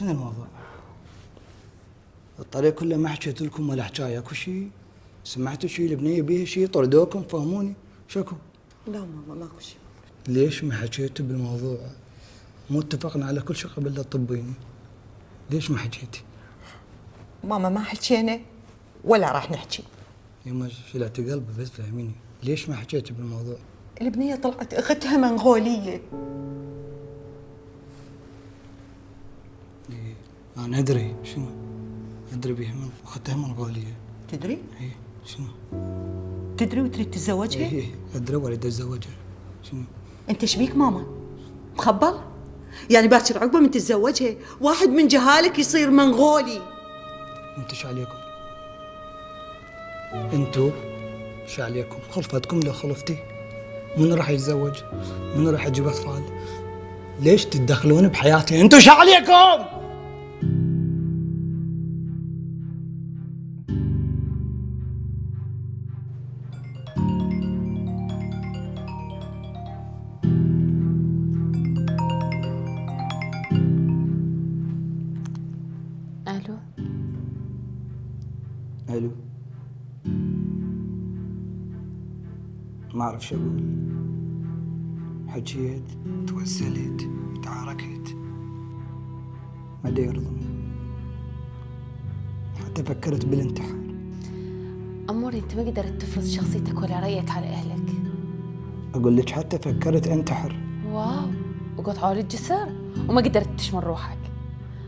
شنو الموضوع؟ الطريق كله ما حكيت لكم ولا حكايه اكو شيء؟ سمعتوا شيء البنيه بيها شيء؟ طردوكم؟ فهموني شكو؟ لا ماما ماكو شيء. ليش ما حكيتوا بالموضوع؟ مو اتفقنا على كل شيء قبل لا تطبيني؟ ليش ما حكيتي؟ ماما ما حكينا ولا راح نحكي. يما شلعتي قلبي بس فهميني، ليش ما حكيتي بالموضوع؟ البنية طلعت اختها منغولية. إيه انا ادري شنو؟ ادري بيها من اختها منغولية. تدري؟ ايه شنو؟ تدري وتريد تتزوجها؟ ايه ادري واريد اتزوجها. شنو؟ انت شبيك ماما؟ مخبل؟ يعني باكر عقبه من تتزوجها واحد من جهالك يصير منغولي. انتو شو عليكم؟ انتو شو عليكم؟ خلفتكم لو خلفتي من راح يتزوج؟ من راح يجيب اطفال؟ ليش تتدخلون بحياتي؟ انتو شو عليكم؟ الو الو ما اعرف شو اقول. حكيت، توسلت، تعاركت، ما دا يرضون. حتى فكرت بالانتحار. أموري، أنت ما قدرت تفرض شخصيتك ولا رأيك على أهلك. اقول لك حتى فكرت انتحر. واو، وقطعوا لي الجسر وما قدرت تشمل روحك.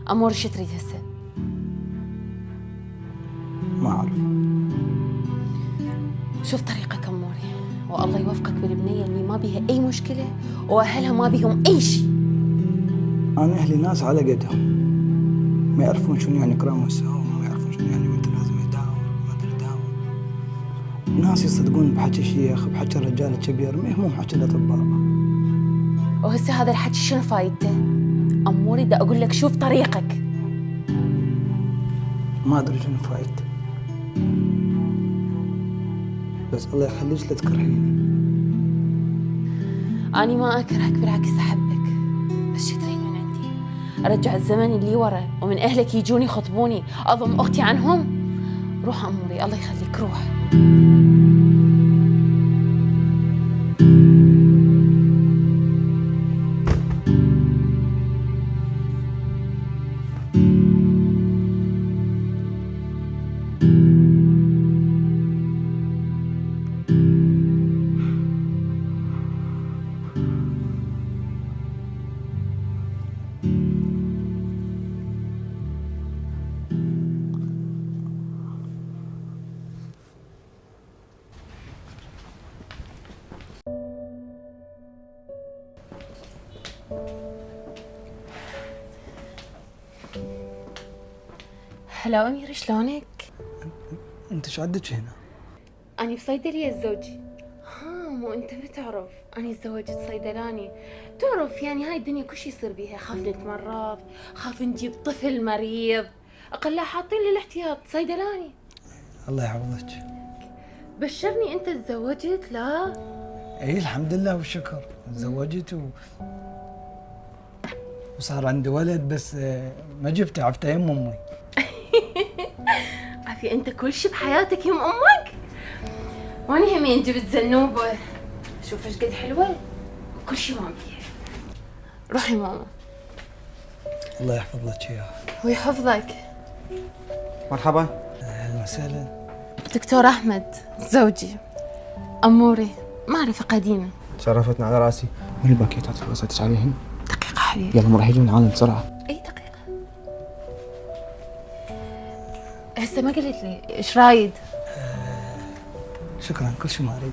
أموري، شو تريد هسه؟ ما اعرف. شوف طريقك أموري، والله يوفقك بالبنية اللي ما بيها أي مشكلة وأهلها ما بيهم أي شيء. انا اهلي ناس على قدهم، ما يعرفون شنو يعني كرام وسهوم، ما يعرفون شنو يعني وانت لازم تداور وما ادري تداور. ناس يصدقون بحكي الشيخ، بحكي الرجال الكبير، ما يهمهم حكي الاطباء. وهسه هذا الحكي شنو فايدته؟ أموري، دا أقول لك شوف طريقك. ما ادري شنو فايدته، بس الله يخليك لا تكرهيني. أنا ما أكرهك، بالعكس أحبك، بس شو تريد من عندي؟ أرجع الزمن اللي ورا ومن أهلك يجوني يخطبوني أضم أختي عنهم؟ روح أموري، الله يخليك روح. هلا أميرة، شلونك؟ انت شو عندك هنا؟ أنا بصيدلية زوجي. مو أنت ما تعرف، أنا تزوجت صيدلاني. تعرف يعني هاي الدنيا كل شي يصير بيها، خاف نتمرض، خاف نجيب طفل مريض، أقل حاطين لي الاحتياط صيدلاني. الله يحفظك. بشرني، أنت تزوجت؟ لا؟ اي الحمد لله والشكر، تزوجت وصار عندي ولد، بس ما جبته، عفته يم امي. عافية، أنت كل شي بحياتك يم أمك؟ وأنا همين جبت زنوبة، شوف ايش قد حلوة، وكل شي ما بيها. روحي ماما. الله يحفظ لك اياه. ويحفظك. مرحبا. اهلا وسهلا. دكتور أحمد زوجي. أموري، معرفة قديمة. شرفتنا على راسي. وين الباكيتات اللي وصلتش عليهن؟ دقيقة حبيبي. يلا راح يجون العالم بسرعة. أي دقيقة. هسه ما قلت لي إيش رايد؟ شكرا، كل شيء ما اريد.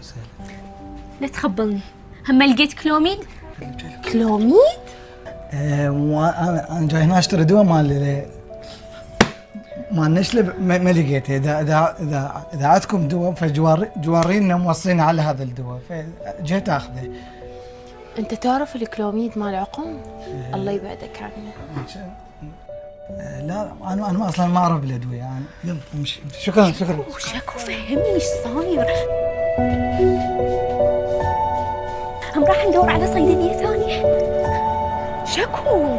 وسهلا. لا تخبلني، هم لقيت كلوميد؟ كلوميد؟ انا جاي هنا اشتري دواء مال نشلب، ما لقيته. اذا عندكم دواء فجوارينا موصينا على هذا الدواء، فجيت اخذه. انت تعرف الكلوميد مال عقم؟ الله يبعدك عنه. لا انا اصلا ما اعرف الادويه يعني. يلا امشي. شكرا. شكو فهمني ايش صاير. هم راح ندور على صيدليه ثانيه. شكو